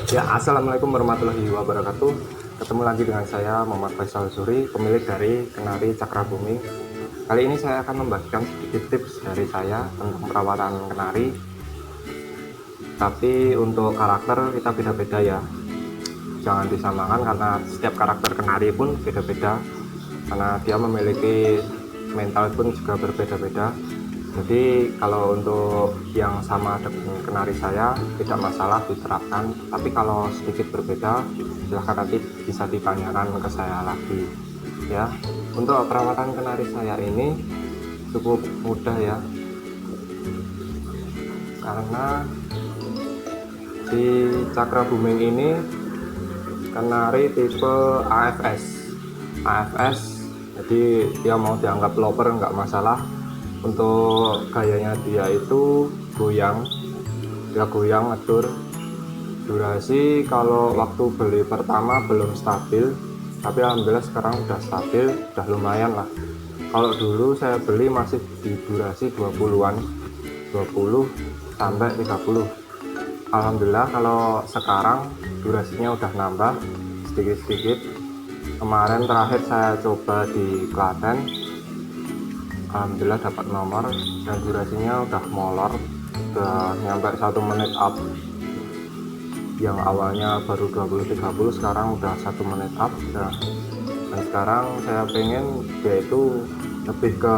Ya, assalamualaikum warahmatillahi wabarakatuh. Ketemu lagi dengan saya Muhammad Faisal Zuri, pemilik dari Kenari Cakra Bumi. Kali ini saya akan membagikan sedikit tips dari saya tentang perawatan kenari. Tapi untuk karakter kita beda-beda ya. Jangan disamakan karena setiap karakter kenari pun beda-beda. Karena dia memiliki mental pun juga berbeda-beda. Jadi kalau untuk yang sama dengan kenari saya tidak masalah diterapkan, tapi kalau sedikit berbeda silahkan nanti bisa ditanyakan ke saya lagi ya. Untuk perawatan kenari saya ini cukup mudah ya, karena di Cakra Booming ini kenari tipe AFS, jadi dia mau dianggap loper nggak masalah. Untuk gayanya dia itu goyang, dia goyang ngedur. Durasi kalau waktu beli pertama belum stabil, tapi alhamdulillah sekarang udah stabil, udah lumayan lah. Kalau dulu saya beli masih di durasi 20-an, 20 sampai 30. Alhamdulillah kalau sekarang durasinya udah nambah sedikit-sedikit. Kemarin terakhir saya coba di Klaten, alhamdulillah dapat nomor dan durasinya udah molor, udah nyampe 1 menit up. Yang awalnya baru 20-30 sekarang udah 1 menit up. Dan sekarang saya pengen yaitu lebih ke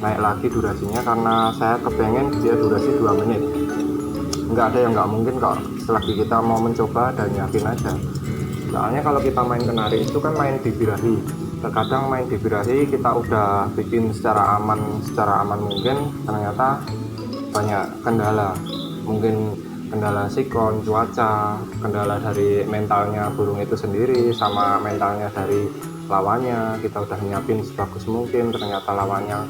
naik lagi durasinya, karena saya kepengen dia durasi 2 menit. Nggak ada yang nggak mungkin kok, selagi kita mau mencoba dan yakin aja. Soalnya kalau kita main kenari itu kan main di birahi. Terkadang main di birahi kita udah bikin secara aman mungkin, ternyata banyak kendala. Mungkin kendala siklon, cuaca, kendala dari mentalnya burung itu sendiri sama mentalnya dari lawannya. Kita udah nyiapin sebagus mungkin, ternyata lawannya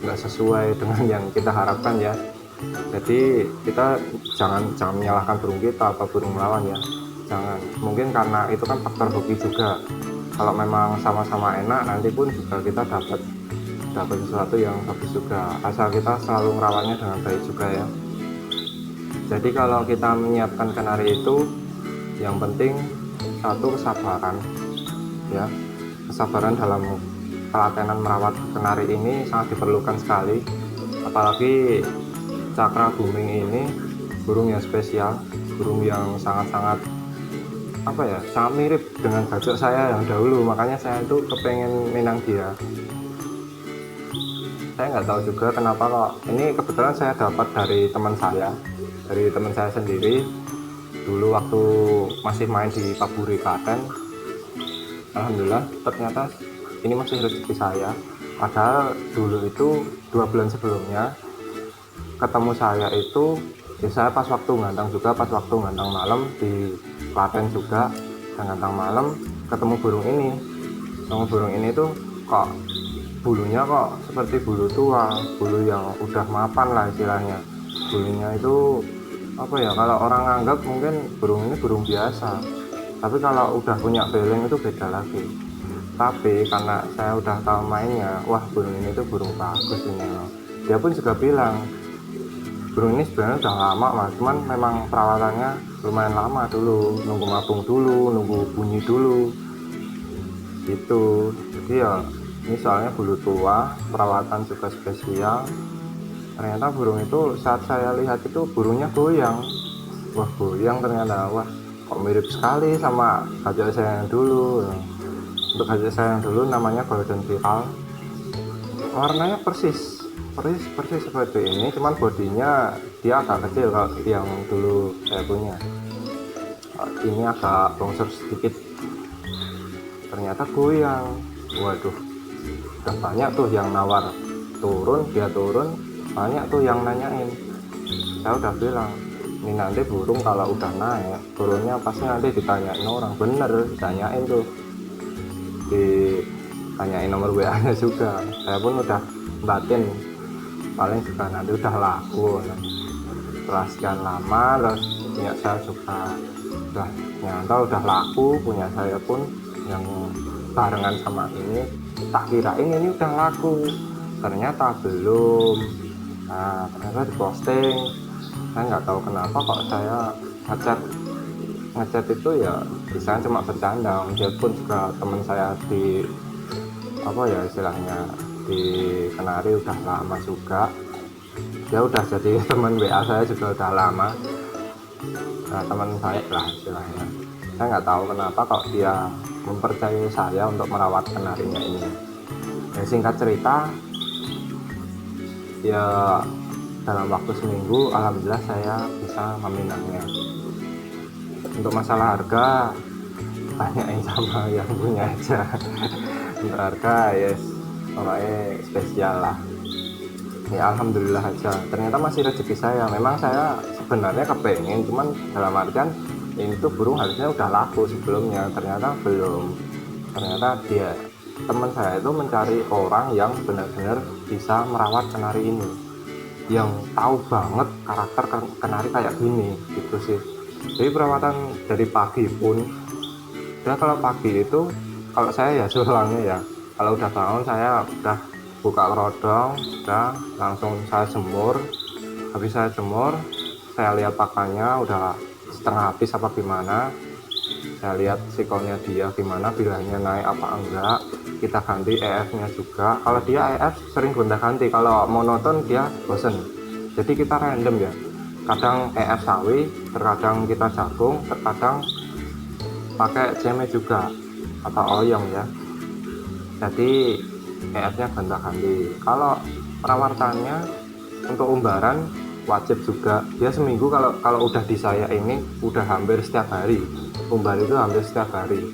nggak sesuai dengan yang kita harapkan ya. Jadi kita jangan menyalahkan burung kita atau burung lawan ya, jangan. Mungkin karena itu kan faktor hoki juga. Kalau memang sama-sama enak, nanti pun juga kita dapat sesuatu yang bagus juga, asal kita selalu merawatnya dengan baik juga ya. Jadi kalau kita menyiapkan kenari itu yang penting satu, kesabaran ya. Kesabaran dalam pelatenan merawat kenari ini sangat diperlukan sekali, apalagi Cakra Booming ini burung yang spesial, burung yang sangat-sangat sangat mirip dengan bajak saya yang dahulu. Makanya saya itu kepengen minang dia. Saya nggak tahu juga kenapa kok ini kebetulan saya dapat dari teman saya sendiri dulu waktu masih main di Paburi Klaten. Alhamdulillah ternyata ini masih rezeki saya, padahal dulu itu 2 bulan sebelumnya ketemu saya itu ya, saya pas waktu ngantang malam di Klaten juga, dan ngantang malam ketemu burung ini tuh kok bulunya kok seperti bulu tua, bulu yang udah mapan lah istilahnya. Bulunya itu kalau orang anggap mungkin burung ini burung biasa, tapi kalau udah punya beling itu beda lagi. Tapi karena saya udah tahu mainnya, wah burung ini tuh burung bagus ini. Dia pun juga bilang burung ini sebenarnya udah lama mas, cuman memang perawatannya lumayan lama dulu, nunggu mabung dulu, nunggu bunyi dulu gitu. Jadi ya ini soalnya bulu tua, perawatan juga spesial. Ternyata burung itu saat saya lihat itu burungnya goyang, wah goyang ternyata, wah kok mirip sekali sama gajah saya yang dulu. Untuk gajah saya yang dulu namanya Golden Viral, warnanya persis seperti ini, cuman bodinya dia agak kecil kalau yang dulu saya punya. Ini agak longsor sedikit, ternyata goyang. Waduh, udah banyak tuh yang nawar turun, dia turun, banyak tuh yang nanyain. Saya udah bilang ini nanti burung kalau udah naik turunnya pasti nanti ditanyain orang, bener ditanyain tuh, ditanyain nomor WA nya juga. Saya pun udah batin paling juga nanti udah laku. Setelah sekian lama terus punya saya juga udah nyata udah laku, punya saya pun yang barengan sama ini, tak kirain ini udah laku, ternyata belum. Nah ternyata diposting, saya nggak tahu kenapa kok saya ngecek ngechat itu ya bisa cuma bercanda, dia pun juga teman saya di apa ya istilahnya di Kenari udah lama juga, dia udah jadi teman WA saya juga udah lama. Nah, teman baik lah istilahnya. Saya nggak tahu kenapa kok dia mempercayai saya untuk merawat kenarinya ini. Ya, singkat cerita, ya dalam waktu seminggu alhamdulillah saya bisa meminangnya. Untuk masalah harga tanyain sama yang punya aja. Untuk harga yes pokoknya spesial lah. Ya alhamdulillah aja, ternyata masih rezeki saya. Memang saya sebenarnya kepengen, cuman dalam artian ini tuh burung harusnya udah laku sebelumnya, ternyata belum. Ternyata dia teman saya itu mencari orang yang benar-benar bisa merawat kenari ini, yang tahu banget karakter kenari kayak gini gitu sih. Jadi perawatan dari pagi pun udah, kalau pagi itu kalau saya ya sulangnya ya, kalau udah bangun saya udah buka kerodong, udah langsung saya jemur. Habis saya jemur, saya lihat pakannya udah setengah habis apa gimana, saya lihat sikonnya dia gimana, bilahnya naik apa enggak, kita ganti EF nya juga. Kalau dia EF sering gonta ganti, kalau monoton dia bosen, jadi kita random ya, kadang EF sawi, terkadang kita jagung, terkadang pakai ceme juga atau oyong ya, jadi EF-nya gonta-ganti. Kalau perawatannya untuk umbaran wajib juga, dia seminggu kalau udah di saya ini udah hampir setiap hari, umbar itu hampir setiap hari.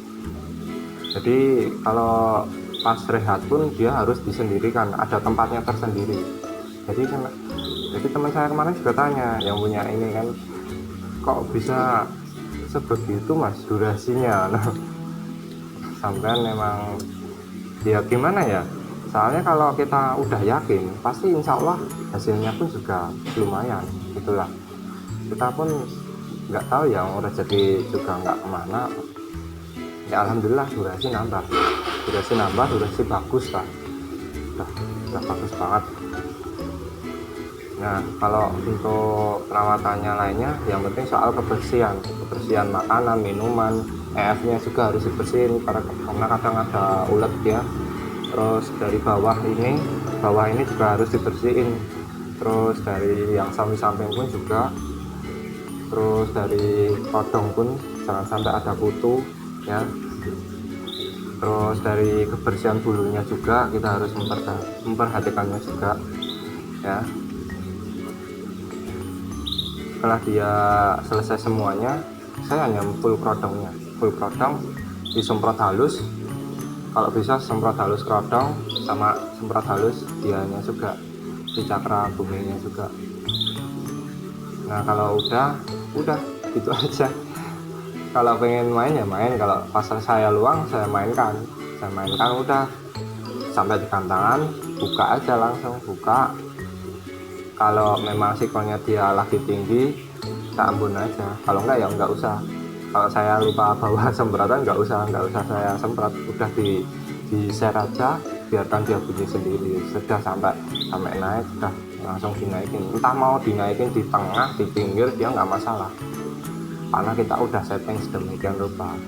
Jadi kalau pas rehat pun dia harus disendirikan, ada tempatnya tersendiri. Jadi teman saya kemarin juga tanya, yang punya ini kan, kok bisa sebegitu mas durasinya? Nah, sampai memang ya gimana ya, soalnya kalau kita udah yakin pasti insya Allah hasilnya pun juga lumayan gitulah. Kita pun nggak tahu ya, rezeki juga nggak kemana ya. Alhamdulillah durasi nambah, durasi bagus lah, udah bagus banget. Nah kalau untuk perawatannya lainnya, yang penting soal kebersihan makanan, minuman, EF-nya juga harus dibersihin karena kadang ada ulet ya. Terus dari bawah ini juga harus dibersihin. Terus dari yang samping pun juga. Terus dari kodong pun jangan sampai ada kutu ya. Terus dari kebersihan bulunya juga kita harus memperhatikannya juga ya. Setelah dia selesai semuanya, saya hanya full kerodong disemprot halus. Kalau bisa semprot halus kerodong sama semprot halus dianya juga, di cakra buminya juga. Nah kalau udah gitu aja. Kalau pengen main ya main, kalau pas saya luang saya mainkan udah sampai di kantangan, buka aja, langsung buka. Kalau memang sikonnya dia lagi tinggi, kita ambun aja. Kalau enggak ya enggak usah. Kalau saya lupa bawa semprotan, enggak usah saya semprot, udah di share aja, biarkan dia bunyi sendiri. Sudah sampai naik, sudah langsung dinaikin. Entah mau dinaikin di tengah, di pinggir, dia nggak masalah. Karena kita udah setting sedemikian rupa.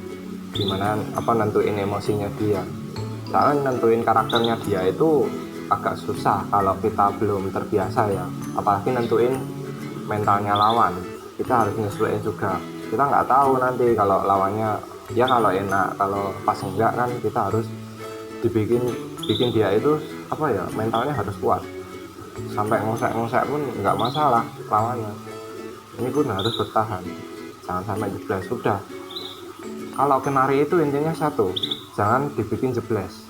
Gimana nentuin emosinya dia. Soalnya nentuin karakternya dia itu agak susah kalau kita belum terbiasa ya, apalagi nentuin mentalnya lawan. Kita harus nyesuaiin juga, kita nggak tahu nanti kalau lawannya ya, kalau enak, kalau pas enggak kan kita harus bikin dia itu mentalnya harus kuat, sampai ngosek pun nggak masalah lawannya, ini pun harus bertahan, jangan sampai jeblas. Sudah, kalau kenari itu intinya satu, jangan dibikin jeblas.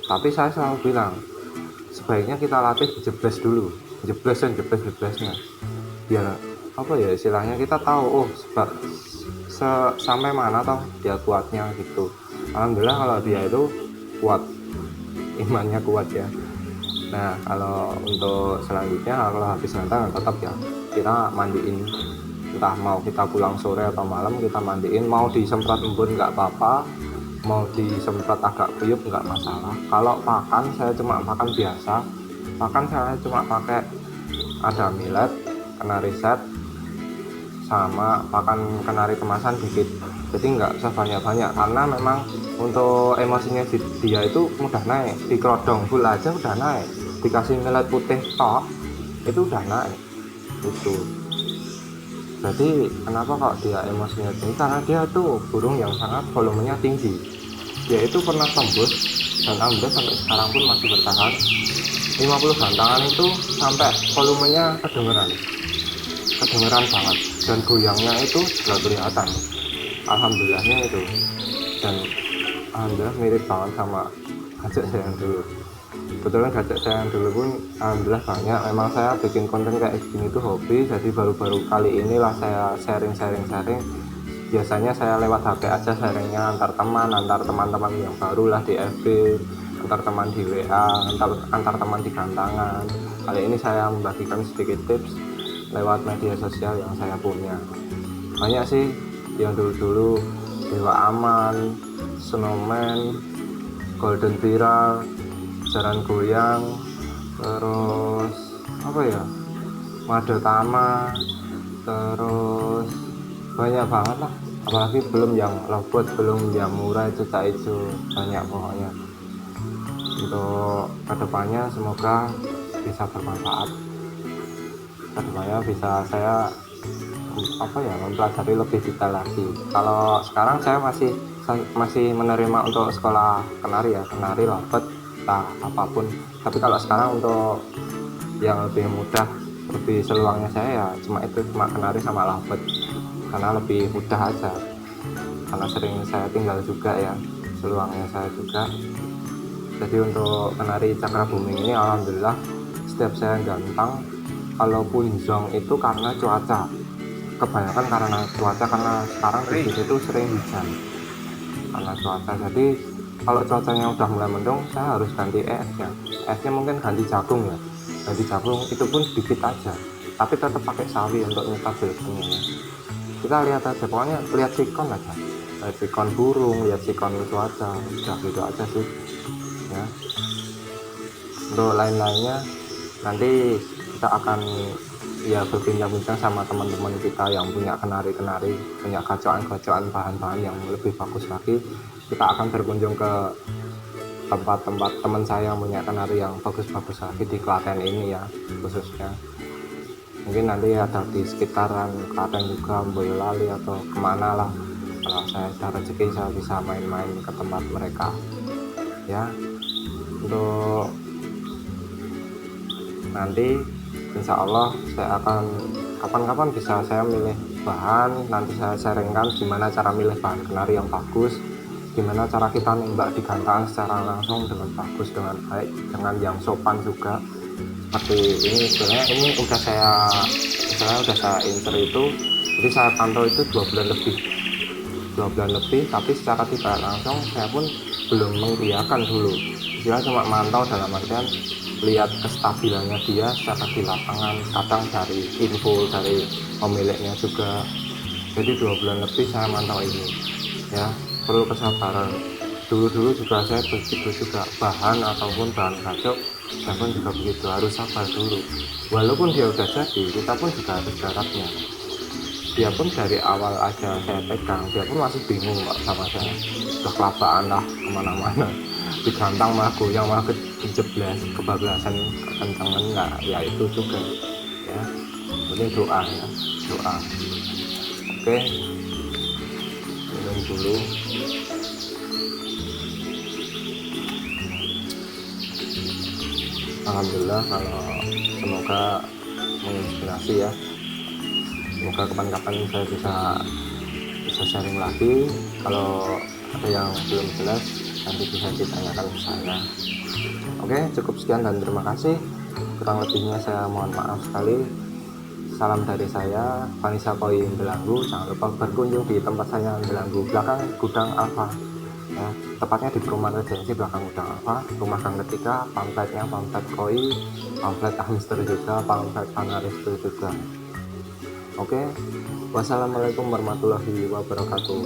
Tapi saya selalu bilang, sebaiknya kita latih jeblas dulu, jeblesnya, biar istilahnya kita tahu sampai mana toh dia kuatnya gitu. Alhamdulillah kalau dia itu kuat, imannya kuat ya. Nah kalau untuk selanjutnya, kalau habis nantang tetap ya kita mandiin, entah mau kita pulang sore atau malam kita mandiin, mau disemprot embun nggak apa-apa, mau disemprot agak kuyup nggak masalah. Kalau pakan saya cuma pakan biasa, saya cuma pakai ada millet, kena riset, sama pakan kenari kemasan dikit, jadi nggak usah banyak-banyak karena memang untuk emosinya dia itu mudah naik. Di kerodong full aja udah naik, dikasih millet putih tok itu udah naik itu. Jadi kenapa kok dia emosinya tinggi, karena dia tuh burung yang sangat volumenya tinggi. Dia itu pernah tembus dan alhamdulillah sampai sekarang pun masih bertahan 50 bantangan itu, sampai volumenya kedengeran banget, dan goyangnya itu sudah kelihatan, alhamdulillahnya itu. Dan alhamdulillah mirip banget sama gajah saya yang dulu. Kebetulan gajah saya yang dulu pun alhamdulillah banyak. Memang saya bikin konten kayak gini tuh hobi, jadi baru-baru kali inilah saya sharing. Biasanya saya lewat HP aja sharingnya antar teman-teman yang baru lah di FB, antar teman di WA, antar teman di gantangan. Kali ini saya membagikan sedikit tips lewat media sosial yang saya punya. Banyak sih yang dulu Dewa Aman, Snowman, Golden Viral, Jaran Goyang, terus apa ya, Madotama, terus banyak banget lah. Apalagi belum yang lovebird, belum yang murah itu tak itu, banyak pokoknya. Untuk kedepannya semoga bisa bermanfaat, kedepannya bisa saya mempelajari lebih detail lagi. Kalau sekarang saya masih menerima untuk sekolah kenari ya, kenari, lovebird, apapun. Tapi kalau sekarang untuk yang lebih mudah, lebih seluangnya saya ya cuma kenari sama lovebird, karena lebih mudah aja, karena sering saya tinggal juga ya, seluangnya saya juga. Jadi untuk kenari cakra booming ini alhamdulillah setiap saya gantang, kalaupun zong itu karena cuaca, kebanyakan karena cuaca, karena sekarang di situ sering hujan karena cuaca. Jadi kalau cuacanya udah mulai mendung, saya harus ganti esnya mungkin ganti jagung ya, itu pun sedikit aja, tapi tetap pakai sawi untuk nyetabilkannya ya. Kita lihat aja, pokoknya lihat sikon aja, lihat sikon burung, lihat sikon cuaca, udah gitu aja sih ya. Untuk lain-lainnya nanti kita akan ya berbincang-bincang sama teman-teman kita yang punya kenari-kenari, punya gacoan bahan-bahan yang lebih bagus lagi. Kita akan berkunjung ke tempat-tempat teman saya yang punya kenari yang bagus-bagus lagi di Klaten ini ya, khususnya. Mungkin nanti ada di sekitaran Klaten juga, Boyolali atau kemana lah. Kalau saya ada rezeki, saya bisa main-main ke tempat mereka ya. Untuk nanti insya Allah saya akan kapan-kapan bisa saya milih bahan, nanti saya sharingkan gimana cara milih bahan kenari yang bagus, gimana cara kita nembak di gantangan secara langsung dengan bagus, dengan baik, dengan yang sopan juga. Seperti ini, sebenarnya ini udah saya incer itu, jadi saya pantau itu 2 bulan lebih, tapi secara tidak langsung saya pun belum mengiyakan dulu. Saya cuma mantau dalam artian lihat kestabilannya dia secara di lapangan, kadang dari info dari pemiliknya juga. Jadi 2 bulan lebih saya mantau ini ya, perlu kesabaran. Dulu juga saya begitu juga, bahan ataupun bahan gacok saya pun juga begitu, harus sabar dulu. Walaupun dia udah jadi, kita pun juga harus jaraknya. Dia pun dari awal aja saya pegang, dia pun masih bingung kok sama saya, udah kelapaan lah kemana-mana, digantang malah goyang, malah kebablasan kencangan lah ya, itu juga ya. Ini doa ya, doa. Oke, minum dulu. Alhamdulillah, kalau semoga menginspirasi ya. Semoga kapan-kapan saya bisa sharing lagi. Kalau ada yang belum jelas nanti bisa ditanyakan ke saya. Oke, cukup sekian dan terima kasih. Kurang lebihnya saya mohon maaf sekali. Salam dari saya, Vanessa Koi Belanggu. Jangan lupa berkunjung di tempat saya Belanggu, belakang Gudang Alfa ya, tepatnya di perumahan Regensi belakang Gudang Alfa, rumah gang ketiga. Pamfletnya pamflet Koi, pamflet hamster juga, pamflet Panarestu juga. Oke, wassalamualaikum warahmatullahi wabarakatuh.